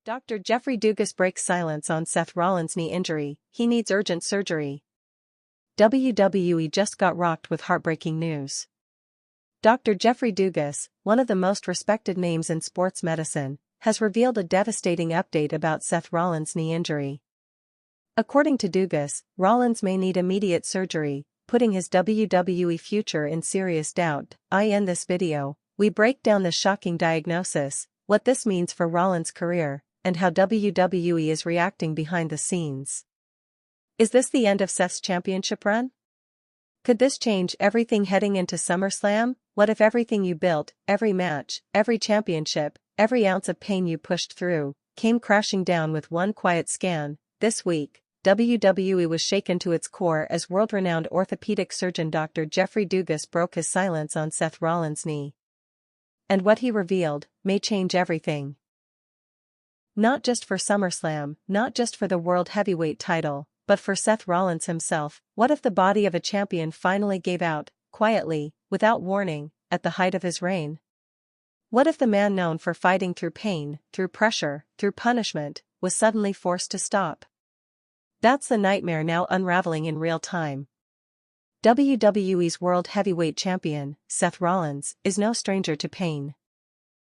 Dr. Jeffrey Dugas breaks silence on Seth Rollins' knee injury. He needs urgent surgery. WWE just got rocked with heartbreaking news. Dr. Jeffrey Dugas, one of the most respected names in sports medicine, has revealed a devastating update about Seth Rollins' knee injury. According to Dugas, Rollins may need immediate surgery, putting his WWE future in serious doubt. In this video, we break down the shocking diagnosis, what this means for Rollins' career, and how WWE is reacting behind the scenes. Is this the end of Seth's championship run? Could this change everything heading into SummerSlam? What if everything you built, every match, every championship, every ounce of pain you pushed through, came crashing down with one quiet scan? This week, WWE was shaken to its core as world-renowned orthopedic surgeon Dr. Jeffrey Dugas broke his silence on Seth Rollins' knee. And what he revealed may change everything. Not just for SummerSlam, not just for the World Heavyweight title, but for Seth Rollins himself. What if the body of a champion finally gave out, quietly, without warning, at the height of his reign? What if the man known for fighting through pain, through pressure, through punishment, was suddenly forced to stop? That's the nightmare now unraveling in real time. WWE's World Heavyweight Champion, Seth Rollins, is no stranger to pain.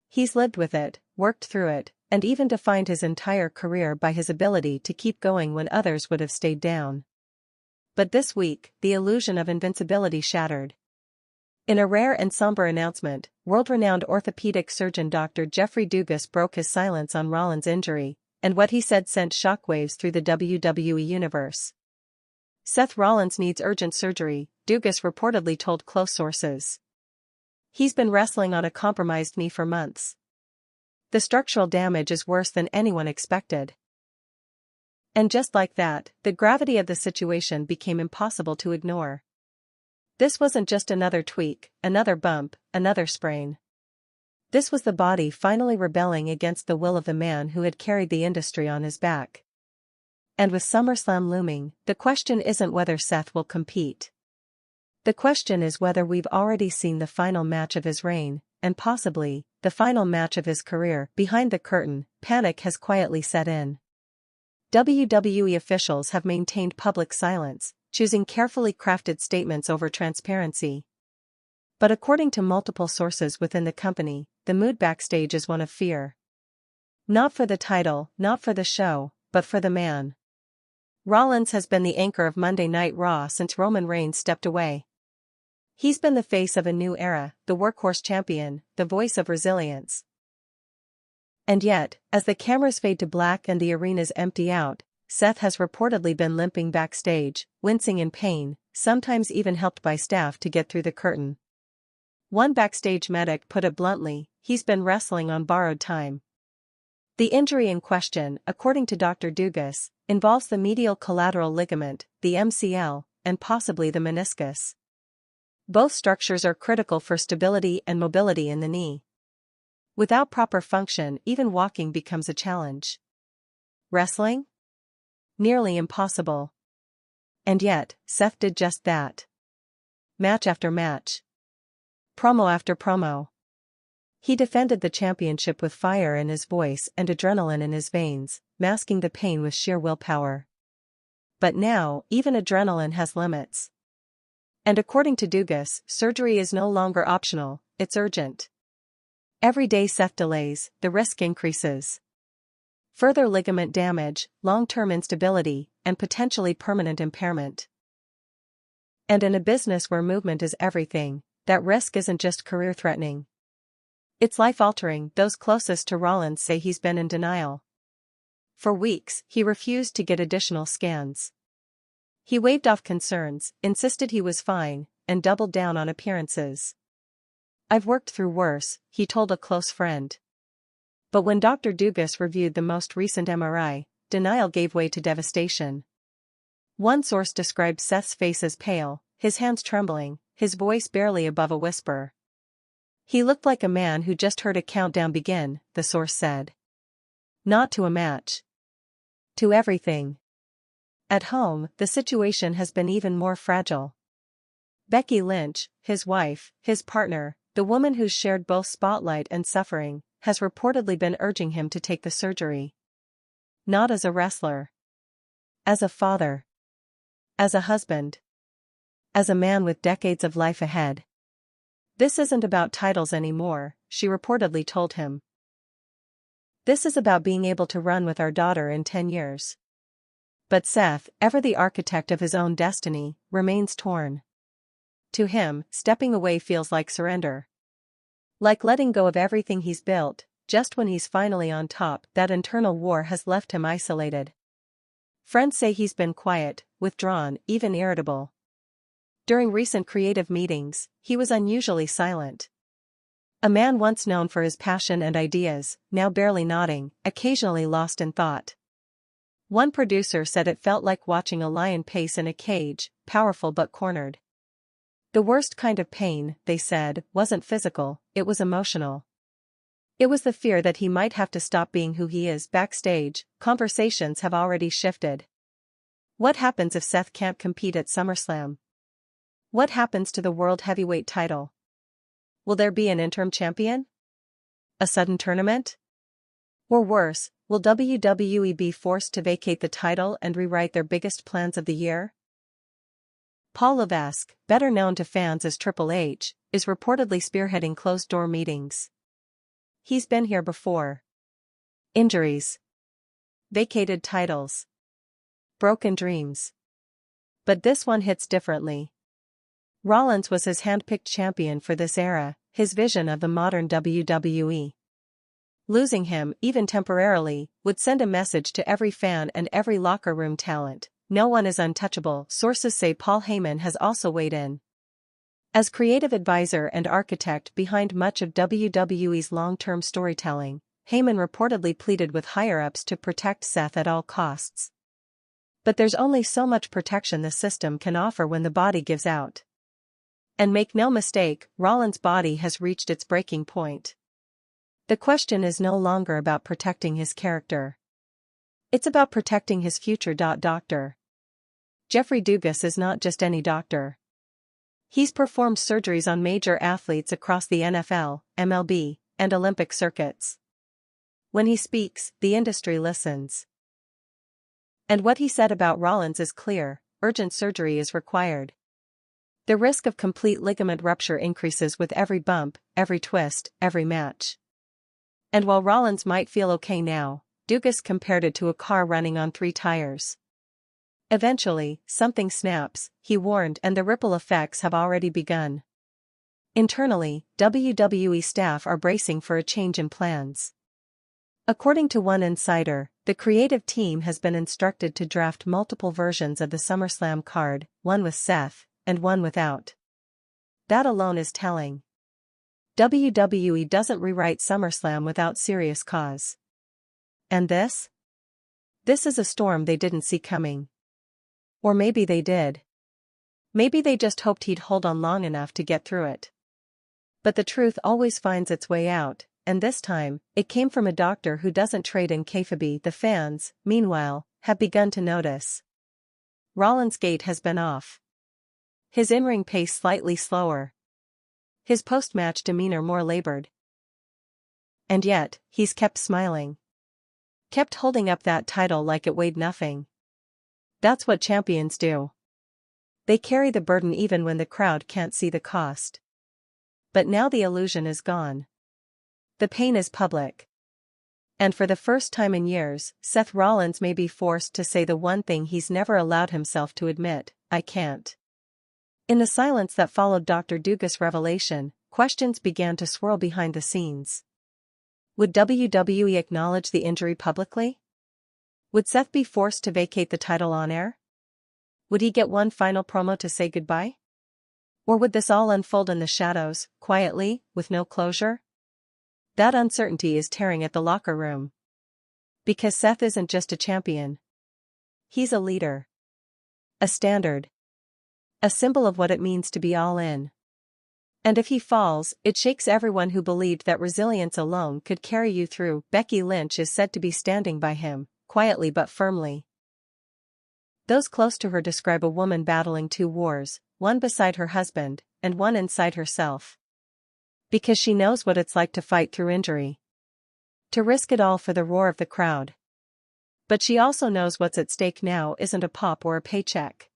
He's lived with it, worked through it, and even defined his entire career by his ability to keep going when others would have stayed down. But this week, the illusion of invincibility shattered. In a rare and somber announcement, world-renowned orthopedic surgeon Dr. Jeffrey Dugas broke his silence on Rollins' injury, and what he said sent shockwaves through the WWE Universe. Seth Rollins needs urgent surgery, Dugas reportedly told close sources. He's been wrestling on a compromised knee for months. The structural damage is worse than anyone expected. And just like that, the gravity of the situation became impossible to ignore. This wasn't just another tweak, another bump, another sprain. This was the body finally rebelling against the will of the man who had carried the industry on his back. And with SummerSlam looming, the question isn't whether Seth will compete. The question is whether we've already seen the final match of his reign, and possibly, the final match of his career. Behind the curtain, panic has quietly set in. WWE officials have maintained public silence, choosing carefully crafted statements over transparency. But according to multiple sources within the company, the mood backstage is one of fear. Not for the title, not for the show, but for the man. Rollins has been the anchor of Monday Night Raw since Roman Reigns stepped away. He's been the face of a new era, the workhorse champion, the voice of resilience. And yet, as the cameras fade to black and the arenas empty out, Seth has reportedly been limping backstage, wincing in pain, sometimes even helped by staff to get through the curtain. One backstage medic put it bluntly, he's been wrestling on borrowed time. The injury in question, according to Dr. Dugas, involves the medial collateral ligament, the MCL, and possibly the meniscus. Both structures are critical for stability and mobility in the knee. Without proper function, even walking becomes a challenge. Wrestling? Nearly impossible. And yet, Seth did just that. Match after match. Promo after promo. He defended the championship with fire in his voice and adrenaline in his veins, masking the pain with sheer willpower. But now, even adrenaline has limits. And according to Dugas, surgery is no longer optional, it's urgent. Every day Seth delays, the risk increases. Further ligament damage, long-term instability, and potentially permanent impairment. And in a business where movement is everything, that risk isn't just career-threatening. It's life-altering. Those closest to Rollins say he's been in denial. For weeks, he refused to get additional scans. He waved off concerns, insisted he was fine, and doubled down on appearances. I've worked through worse, he told a close friend. But when Dr. Dugas reviewed the most recent MRI, denial gave way to devastation. One source described Seth's face as pale, his hands trembling, his voice barely above a whisper. He looked like a man who just heard a countdown begin, the source said. Not to a match. To everything. At home, the situation has been even more fragile. Becky Lynch, his wife, his partner, the woman who's shared both spotlight and suffering, has reportedly been urging him to take the surgery. Not as a wrestler. As a father. As a husband. As a man with decades of life ahead. This isn't about titles anymore, she reportedly told him. This is about being able to run with our daughter in 10 years. But Seth, ever the architect of his own destiny, remains torn. To him, stepping away feels like surrender. Like letting go of everything he's built, just when he's finally on top. That internal war has left him isolated. Friends say he's been quiet, withdrawn, even irritable. During recent creative meetings, he was unusually silent. A man once known for his passion and ideas, now barely nodding, occasionally lost in thought. One producer said it felt like watching a lion pace in a cage, powerful but cornered. The worst kind of pain, they said, wasn't physical, it was emotional. It was the fear that he might have to stop being who he is backstage. Conversations have already shifted. What happens if Seth can't compete at SummerSlam? What happens to the World Heavyweight title? Will there be an interim champion? A sudden tournament? Or worse, will WWE be forced to vacate the title and rewrite their biggest plans of the year? Paul Levesque, better known to fans as Triple H, is reportedly spearheading closed-door meetings. He's been here before. Injuries. Vacated titles. Broken dreams. But this one hits differently. Rollins was his handpicked champion for this era, his vision of the modern WWE. Losing him, even temporarily, would send a message to every fan and every locker room talent. No one is untouchable. Sources say Paul Heyman has also weighed in. As creative advisor and architect behind much of WWE's long-term storytelling, Heyman reportedly pleaded with higher-ups to protect Seth at all costs. But there's only so much protection the system can offer when the body gives out. And make no mistake, Rollins' body has reached its breaking point. The question is no longer about protecting his character. It's about protecting his future. Dr. Jeffrey Dugas is not just any doctor. He's performed surgeries on major athletes across the NFL, MLB, and Olympic circuits. When he speaks, the industry listens. And what he said about Rollins is clear: urgent surgery is required. The risk of complete ligament rupture increases with every bump, every twist, every match. And while Rollins might feel okay now, Dugas compared it to a car running on 3 tires. Eventually, something snaps, he warned, and the ripple effects have already begun. Internally, WWE staff are bracing for a change in plans. According to one insider, the creative team has been instructed to draft multiple versions of the SummerSlam card, one with Seth, and one without. That alone is telling. WWE doesn't rewrite SummerSlam without serious cause. And this? This is a storm they didn't see coming. Or maybe they did. Maybe they just hoped he'd hold on long enough to get through it. But the truth always finds its way out, and this time, it came from a doctor who doesn't trade in kayfabe. The fans, meanwhile, have begun to notice. Rollins' gait has been off. His in-ring pace slightly slower. His post-match demeanor more labored. And yet, he's kept smiling. Kept holding up that title like it weighed nothing. That's what champions do. They carry the burden even when the crowd can't see the cost. But now the illusion is gone. The pain is public. And for the first time in years, Seth Rollins may be forced to say the one thing he's never allowed himself to admit: I can't. In the silence that followed Dr. Dugas' revelation, questions began to swirl behind the scenes. Would WWE acknowledge the injury publicly? Would Seth be forced to vacate the title on air? Would he get one final promo to say goodbye? Or would this all unfold in the shadows, quietly, with no closure? That uncertainty is tearing at the locker room. Because Seth isn't just a champion. He's a leader. A standard. A symbol of what it means to be all in. And if he falls, it shakes everyone who believed that resilience alone could carry you through. Becky Lynch is said to be standing by him, quietly but firmly. Those close to her describe a woman battling 2 wars, one beside her husband, and one inside herself. Because she knows what it's like to fight through injury. To risk it all for the roar of the crowd. But she also knows what's at stake now isn't a pop or a paycheck.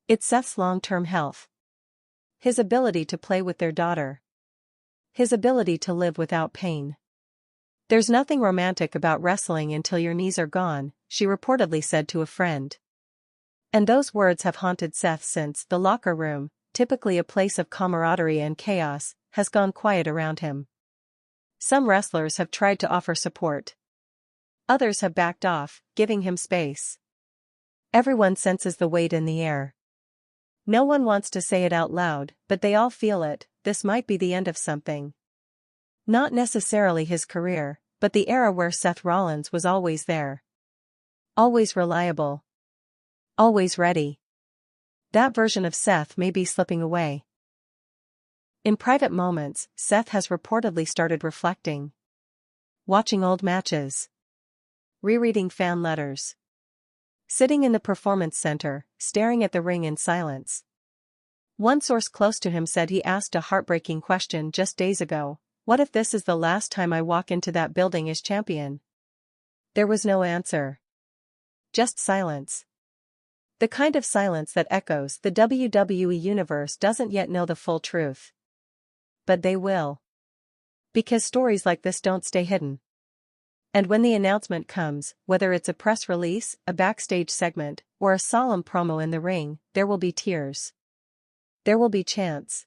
It's Seth's long-term health. His ability to play with their daughter. His ability to live without pain. "There's nothing romantic about wrestling until your knees are gone," she reportedly said to a friend. And those words have haunted Seth since the locker room, typically a place of camaraderie and chaos, has gone quiet around him. Some wrestlers have tried to offer support. Others have backed off, giving him space. Everyone senses the weight in the air. No one wants to say it out loud, but they all feel it. This might be the end of something. Not necessarily his career, but the era where Seth Rollins was always there. Always reliable. Always ready. That version of Seth may be slipping away. In private moments, Seth has reportedly started reflecting. Watching old matches. Rereading fan letters. Sitting in the performance center, staring at the ring in silence. One source close to him said he asked a heartbreaking question just days ago: "What if this is the last time I walk into that building as champion?" There was no answer. Just silence. The kind of silence that echoes the WWE Universe doesn't yet know the full truth. But they will. Because stories like this don't stay hidden. And when the announcement comes, whether it's a press release, a backstage segment, or a solemn promo in the ring, there will be tears. There will be chants.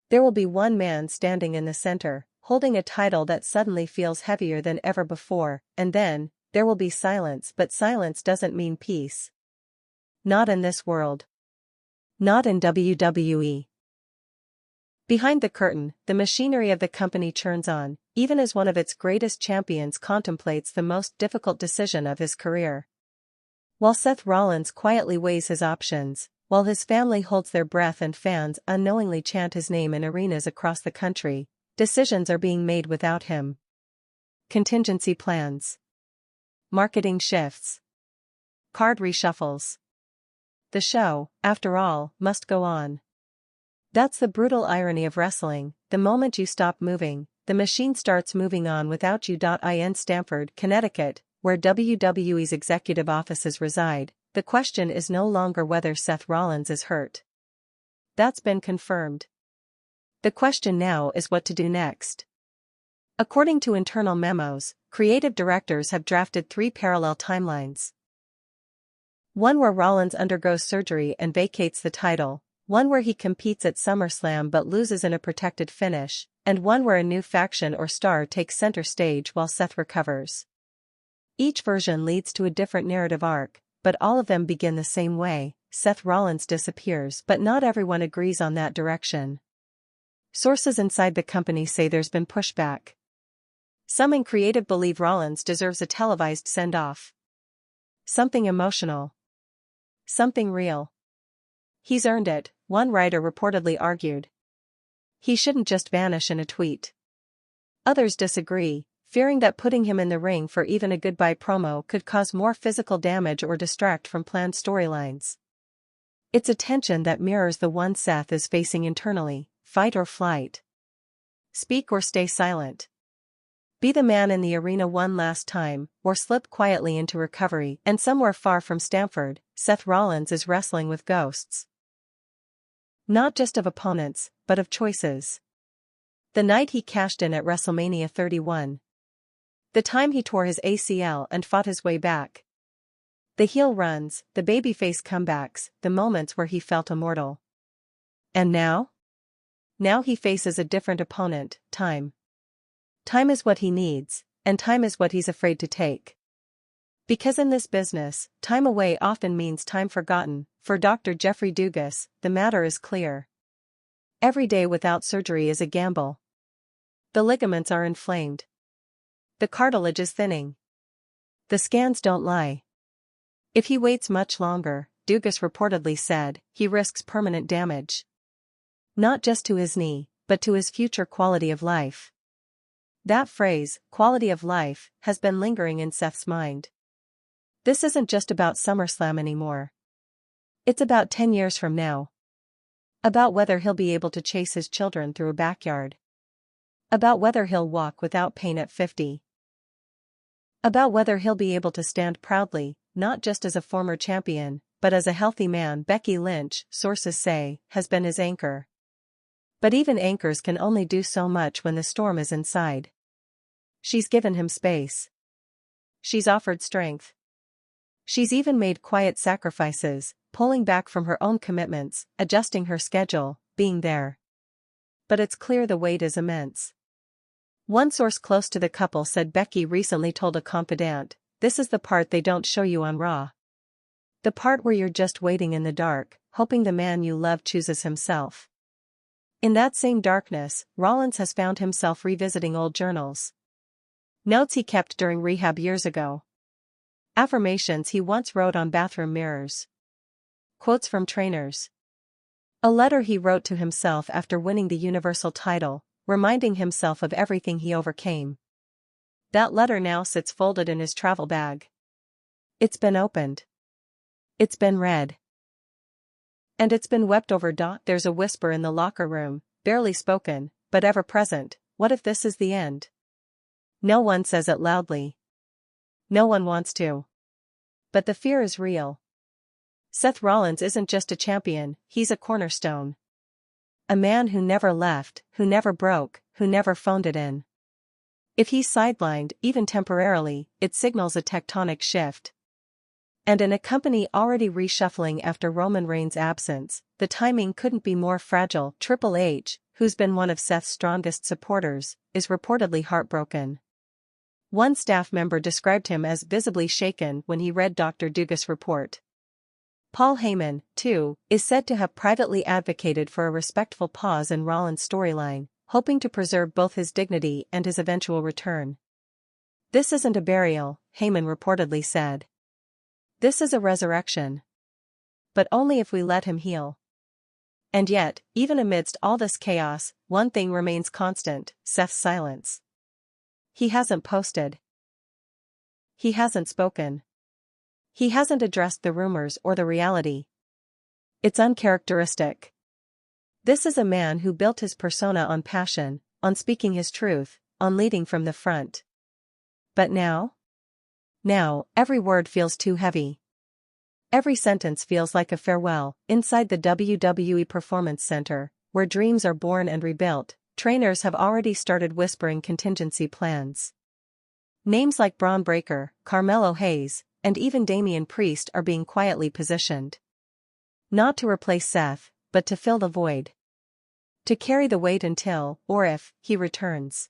There will be one man standing in the center, holding a title that suddenly feels heavier than ever before, and then, there will be silence, but silence doesn't mean peace. Not in this world. Not in WWE. Behind the curtain, the machinery of the company churns on, even as one of its greatest champions contemplates the most difficult decision of his career. While Seth Rollins quietly weighs his options, while his family holds their breath and fans unknowingly chant his name in arenas across the country, decisions are being made without him. Contingency plans. Marketing shifts. Card reshuffles. The show, after all, must go on. That's the brutal irony of wrestling: the moment you stop moving, the machine starts moving on without you. In Stamford, Connecticut, where WWE's executive offices reside, the question is no longer whether Seth Rollins is hurt. That's been confirmed. The question now is what to do next. According to internal memos, creative directors have drafted 3 parallel timelines. One where Rollins undergoes surgery and vacates the title, one where he competes at SummerSlam but loses in a protected finish, and one where a new faction or star takes center stage while Seth recovers. Each version leads to a different narrative arc, but all of them begin the same way: Seth Rollins disappears. But not everyone agrees on that direction. Sources inside the company say there's been pushback. Some in creative believe Rollins deserves a televised send-off. Something emotional. Something real. He's earned it, one writer reportedly argued. He shouldn't just vanish in a tweet. Others disagree, fearing that putting him in the ring for even a goodbye promo could cause more physical damage or distract from planned storylines. It's a tension that mirrors the one Seth is facing internally: fight or flight. Speak or stay silent. Be the man in the arena one last time, or slip quietly into recovery. And somewhere far from Stamford, Seth Rollins is wrestling with ghosts. Not just of opponents, but of choices. The night he cashed in at WrestleMania 31. The time he tore his ACL and fought his way back. The heel runs, the babyface comebacks, the moments where he felt immortal. And now? Now he faces a different opponent: time. Time is what he needs, and time is what he's afraid to take. Because in this business, time away often means time forgotten. For Dr. Jeffrey Dugas, the matter is clear. Every day without surgery is a gamble. The ligaments are inflamed. The cartilage is thinning. The scans don't lie. If he waits much longer, Dugas reportedly said, he risks permanent damage. Not just to his knee, but to his future quality of life. That phrase, quality of life, has been lingering in Seth's mind. This isn't just about SummerSlam anymore. It's about 10 years from now. About whether he'll be able to chase his children through a backyard. About whether he'll walk without pain at 50. About whether he'll be able to stand proudly, not just as a former champion, but as a healthy man. Becky Lynch, sources say, has been his anchor. But even anchors can only do so much when the storm is inside. She's given him space. She's offered strength. She's even made quiet sacrifices, pulling back from her own commitments, adjusting her schedule, being there. But it's clear the weight is immense. One source close to the couple said Becky recently told a confidant, "This is the part they don't show you on Raw. The part where you're just waiting in the dark, hoping the man you love chooses himself." In that same darkness, Rollins has found himself revisiting old journals. Notes he kept during rehab years ago. Affirmations he once wrote on bathroom mirrors. Quotes from trainers. A letter he wrote to himself after winning the Universal title, reminding himself of everything he overcame. That letter now sits folded in his travel bag. It's been opened. It's been read. And it's been wept over. There's a whisper in the locker room, barely spoken, but ever present. What if this is the end? No one says it loudly. No one wants to. But the fear is real. Seth Rollins isn't just a champion, he's a cornerstone. A man who never left, who never broke, who never phoned it in. If he's sidelined, even temporarily, it signals a tectonic shift. And in a company already reshuffling after Roman Reigns' absence, the timing couldn't be more fragile. Triple H, who's been one of Seth's strongest supporters, is reportedly heartbroken. One staff member described him as visibly shaken when he read Dr. Dugas' report. Paul Heyman, too, is said to have privately advocated for a respectful pause in Rollins' storyline, hoping to preserve both his dignity and his eventual return. "This isn't a burial," Heyman reportedly said. "This is a resurrection. But only if we let him heal." And yet, even amidst all this chaos, one thing remains constant: Seth's silence. He hasn't posted. He hasn't spoken. He hasn't addressed the rumors or the reality. It's uncharacteristic. This is a man who built his persona on passion, on speaking his truth, on leading from the front. But now? Now, every word feels too heavy. Every sentence feels like a farewell. Inside the WWE Performance Center, where dreams are born and rebuilt, trainers have already started whispering contingency plans. Names like Braun Breaker, Carmelo Hayes, and even Damian Priest are being quietly positioned. Not to replace Seth, but to fill the void. To carry the weight until, or if, he returns.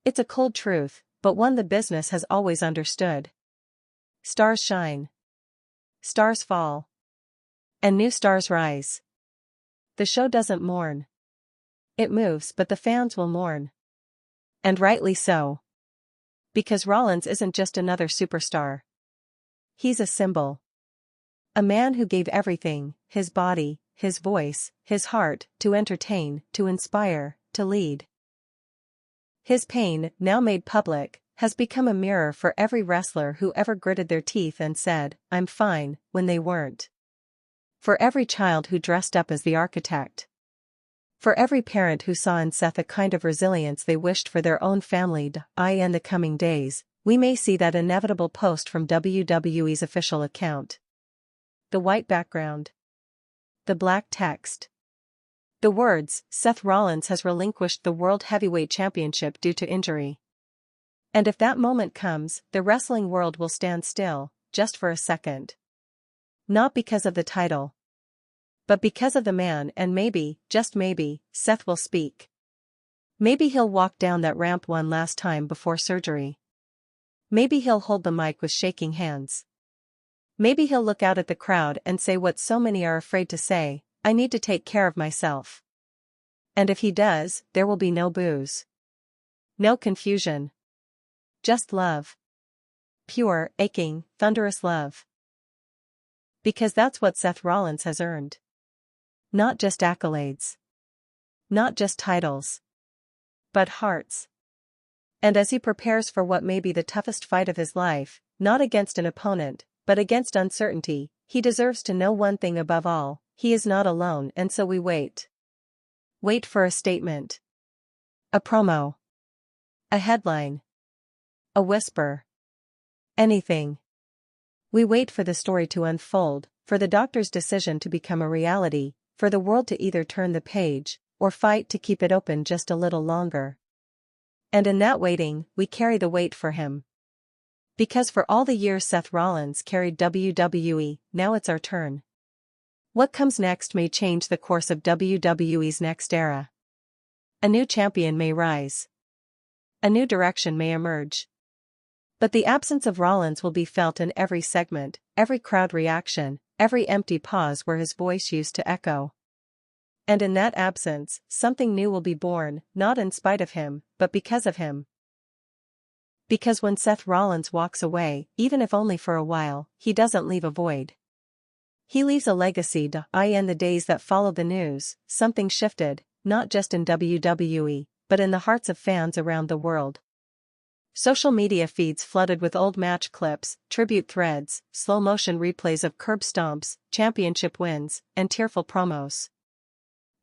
It's a cold truth, but one the business has always understood. Stars shine. Stars fall. And new stars rise. The show doesn't mourn. It moves, but the fans will mourn. And rightly so. Because Rollins isn't just another superstar. He's a symbol. A man who gave everything, his body, his voice, his heart, to entertain, to inspire, to lead. His pain, now made public, has become a mirror for every wrestler who ever gritted their teeth and said, "I'm fine," when they weren't. For every child who dressed up as the architect. For every parent who saw in Seth a kind of resilience they wished for their own family. In the coming days, we may see that inevitable post from WWE's official account. The white background. The black text. The words, "Seth Rollins has relinquished the World Heavyweight Championship due to injury." And if that moment comes, the wrestling world will stand still, just for a second. Not because of the title. But because of the man, and maybe, just maybe, Seth will speak. Maybe he'll walk down that ramp one last time before surgery. Maybe he'll hold the mic with shaking hands. Maybe he'll look out at the crowd and say what so many are afraid to say, "I need to take care of myself." And if he does, there will be no boos. No confusion. Just love. Pure, aching, thunderous love. Because that's what Seth Rollins has earned. Not just accolades. Not just titles. But hearts. And as he prepares for what may be the toughest fight of his life, not against an opponent, but against uncertainty, he deserves to know one thing above all: he is not alone. And so we wait. Wait for a statement. A promo. A headline. A whisper. Anything. We wait for the story to unfold, for the doctor's decision to become a reality, for the world to either turn the page, or fight to keep it open just a little longer. And in that waiting, we carry the weight for him. Because for all the years Seth Rollins carried WWE, now it's our turn. What comes next may change the course of WWE's next era. A new champion may rise. A new direction may emerge. But the absence of Rollins will be felt in every segment, every crowd reaction, every empty pause where his voice used to echo. And in that absence, something new will be born, not in spite of him, but because of him. Because when Seth Rollins walks away, even if only for a while, he doesn't leave a void. He leaves a legacy. In the days that followed the news, something shifted, not just in WWE, but in the hearts of fans around the world. Social media feeds flooded with old match clips, tribute threads, slow-motion replays of curb stomps, championship wins, and tearful promos.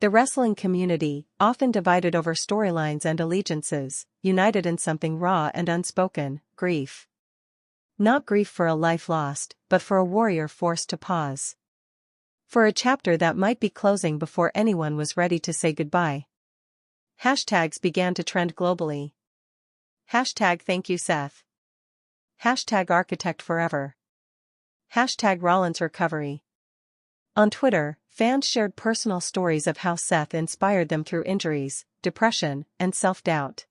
The wrestling community, often divided over storylines and allegiances, united in something raw and unspoken: grief. Not grief for a life lost, but for a warrior forced to pause. For a chapter that might be closing before anyone was ready to say goodbye. Hashtags began to trend globally. Hashtag thank you Seth. Hashtag architect forever. Hashtag Rollins recovery. On Twitter, fans shared personal stories of how Seth inspired them through injuries, depression, and self-doubt.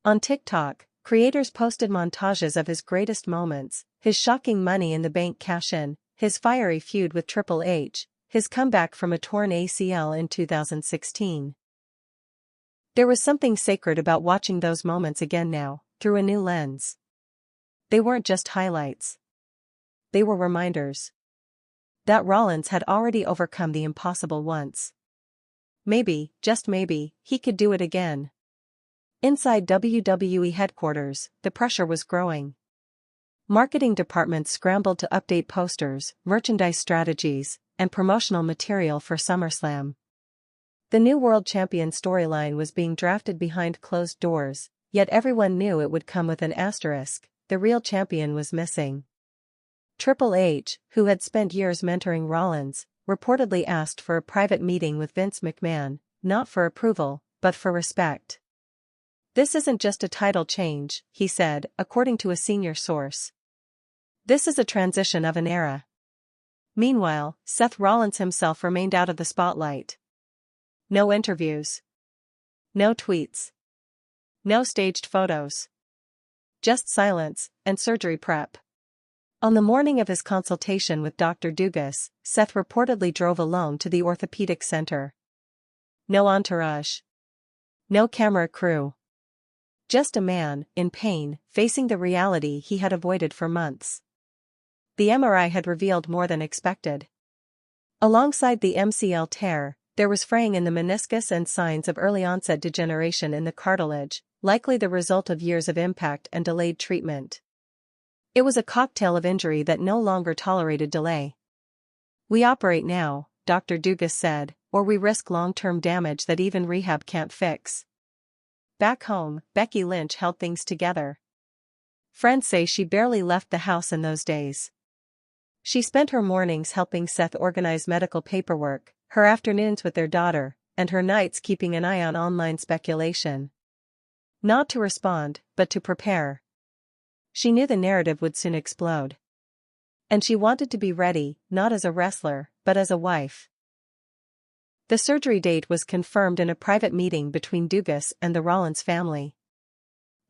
On TikTok, creators posted montages of his greatest moments, his shocking Money in the Bank cash-in, his fiery feud with Triple H, his comeback from a torn ACL in 2016. There was something sacred about watching those moments again now, through a new lens. They weren't just highlights. They were reminders. That Rollins had already overcome the impossible once. Maybe, just maybe, he could do it again. Inside WWE headquarters, the pressure was growing. Marketing departments scrambled to update posters, merchandise strategies, and promotional material for SummerSlam. The new World Champion storyline was being drafted behind closed doors, yet everyone knew it would come with an asterisk: the real champion was missing. Triple H, who had spent years mentoring Rollins, reportedly asked for a private meeting with Vince McMahon, not for approval, but for respect. "This isn't just a title change," he said, according to a senior source. "This is a transition of an era." Meanwhile, Seth Rollins himself remained out of the spotlight. No interviews. No tweets. No staged photos. Just silence and surgery prep. On the morning of his consultation with Dr. Dugas, Seth reportedly drove alone to the orthopedic center. No entourage. No camera crew. Just a man, in pain, facing the reality he had avoided for months. The MRI had revealed more than expected. Alongside the MCL tear, there was fraying in the meniscus and signs of early-onset degeneration in the cartilage, likely the result of years of impact and delayed treatment. It was a cocktail of injury that no longer tolerated delay. "We operate now," Dr. Dugas said, "or we risk long-term damage that even rehab can't fix." Back home, Becky Lynch held things together. Friends say she barely left the house in those days. She spent her mornings helping Seth organize medical paperwork, her afternoons with their daughter, and her nights keeping an eye on online speculation. Not to respond, but to prepare. She knew the narrative would soon explode. And she wanted to be ready, not as a wrestler, but as a wife. The surgery date was confirmed in a private meeting between Dugas and the Rollins family.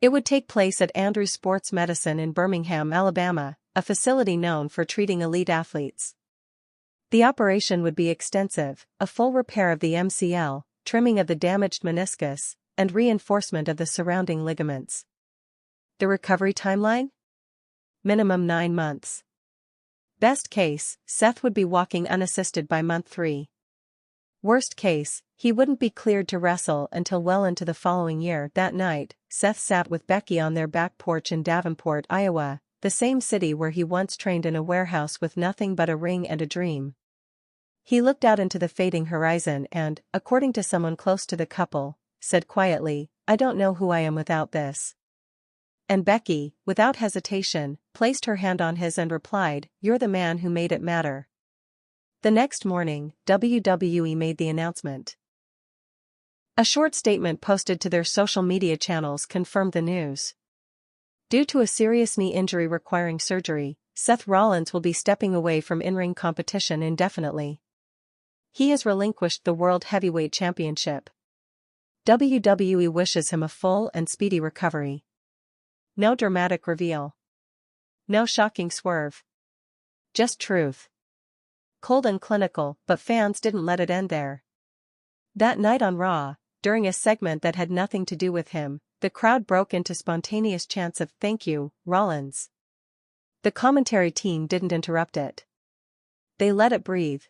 It would take place at Andrews Sports Medicine in Birmingham, Alabama, a facility known for treating elite athletes. The operation would be extensive: a full repair of the MCL, trimming of the damaged meniscus, and reinforcement of the surrounding ligaments. The recovery timeline? Minimum 9 months. Best case, Seth would be walking unassisted by month 3. Worst case, he wouldn't be cleared to wrestle until well into the following year. That night, Seth sat with Becky on their back porch in Davenport, Iowa, the same city where he once trained in a warehouse with nothing but a ring and a dream. He looked out into the fading horizon and, according to someone close to the couple, said quietly, "I don't know who I am without this." And Becky, without hesitation, placed her hand on his and replied, "You're the man who made it matter." The next morning, WWE made the announcement. A short statement posted to their social media channels confirmed the news. Due to a serious knee injury requiring surgery, Seth Rollins will be stepping away from in-ring competition indefinitely. He has relinquished the World Heavyweight Championship. WWE wishes him a full and speedy recovery. No dramatic reveal. No shocking swerve. Just truth. Cold and clinical, but fans didn't let it end there. That night on Raw, during a segment that had nothing to do with him, the crowd broke into spontaneous chants of "Thank you, Rollins." The commentary team didn't interrupt it. They let it breathe.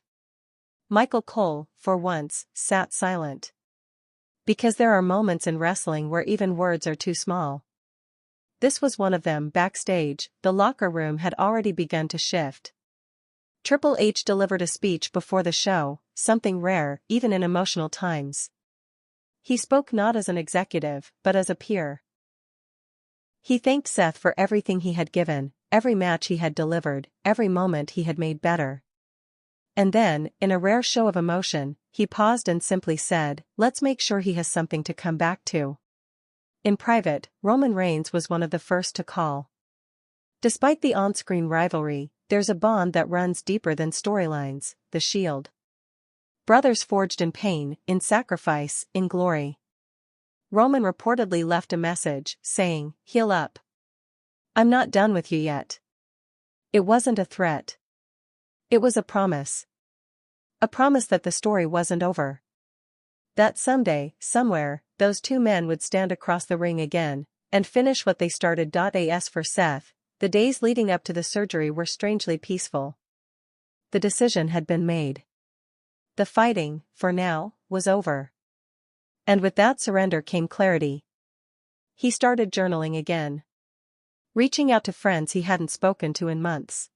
Michael Cole, for once, sat silent. Because there are moments in wrestling where even words are too small. This was one of them. Backstage, the locker room had already begun to shift. Triple H delivered a speech before the show, something rare, even in emotional times. He spoke not as an executive, but as a peer. He thanked Seth for everything he had given, every match he had delivered, every moment he had made better. And then, in a rare show of emotion, he paused and simply said, "Let's make sure he has something to come back to." In private, Roman Reigns was one of the first to call. Despite the on-screen rivalry, there's a bond that runs deeper than storylines, the Shield. Brothers forged in pain, in sacrifice, in glory. Roman reportedly left a message, saying, "Heal up. I'm not done with you yet." It wasn't a threat. It was a promise. A promise that the story wasn't over. That someday, somewhere, those two men would stand across the ring again, and finish what they started. As for Seth, the days leading up to the surgery were strangely peaceful. The decision had been made. The fighting, for now, was over. And with that surrender came clarity. He started journaling again. Reaching out to friends he hadn't spoken to in months.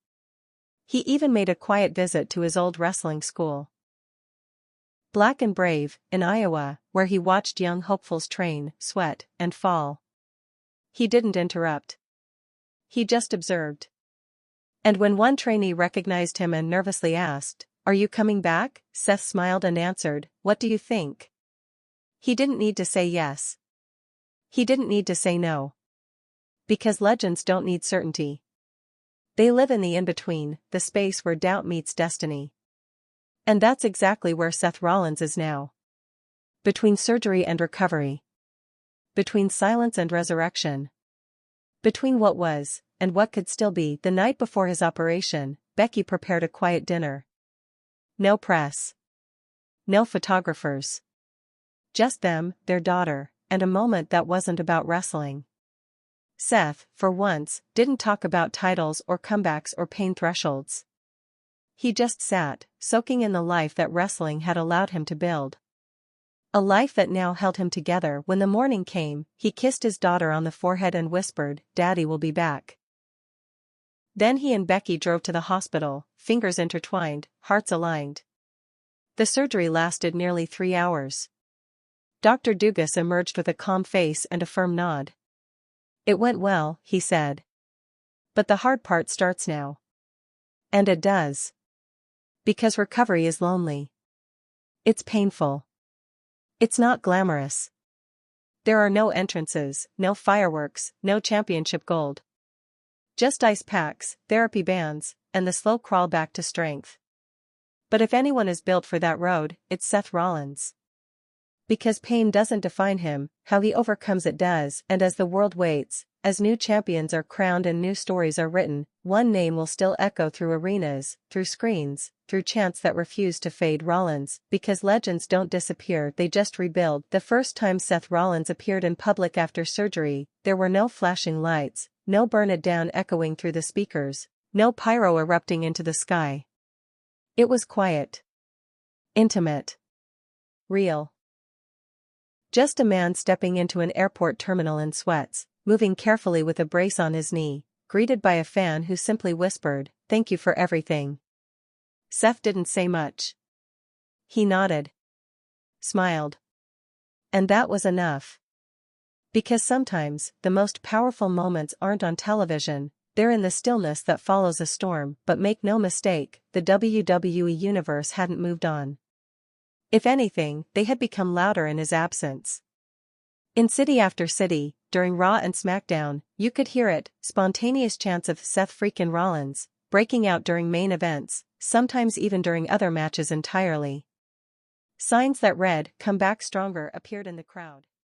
He even made a quiet visit to his old wrestling school. Black and Brave, in Iowa, where he watched young hopefuls train, sweat, and fall. He didn't interrupt. He just observed. And when one trainee recognized him and nervously asked, "Are you coming back?" Seth smiled and answered, "What do you think?" He didn't need to say yes. He didn't need to say no. Because legends don't need certainty. They live in the in-between, the space where doubt meets destiny. And that's exactly where Seth Rollins is now. Between surgery and recovery. Between silence and resurrection. Between what was, and what could still be. The night before his operation, Becky prepared a quiet dinner. No press. No photographers. Just them, their daughter, and a moment that wasn't about wrestling. Seth, for once, didn't talk about titles or comebacks or pain thresholds. He just sat, soaking in the life that wrestling had allowed him to build. A life that now held him together. When the morning came, he kissed his daughter on the forehead and whispered, "Daddy will be back." Then he and Becky drove to the hospital, fingers intertwined, hearts aligned. The surgery lasted nearly 3 hours. Dr. Dugas emerged with a calm face and a firm nod. "It went well," he said. "But the hard part starts now." And it does. Because recovery is lonely. It's painful. It's not glamorous. There are no entrances, no fireworks, no championship gold. Just ice packs, therapy bands, and the slow crawl back to strength. But if anyone is built for that road, it's Seth Rollins. Because pain doesn't define him, how he overcomes it does. And as the world waits, as new champions are crowned and new stories are written, one name will still echo through arenas, through screens, through chants that refuse to fade. Rollins. Because legends don't disappear, they just rebuild. The first time Seth Rollins appeared in public after surgery, there were no flashing lights, no "burn it down" echoing through the speakers, no pyro erupting into the sky. It was quiet. Intimate. Real. Just a man stepping into an airport terminal in sweats, moving carefully with a brace on his knee, greeted by a fan who simply whispered, "Thank you for everything." Seth didn't say much. He nodded. Smiled. And that was enough. Because sometimes, the most powerful moments aren't on television, they're in the stillness that follows a storm. But make no mistake, the WWE Universe hadn't moved on. If anything, they had become louder in his absence. In city after city, during Raw and SmackDown, you could hear it, spontaneous chants of Seth freakin' Rollins, breaking out during main events, sometimes even during other matches entirely. Signs that read, "Come back stronger," appeared in the crowd.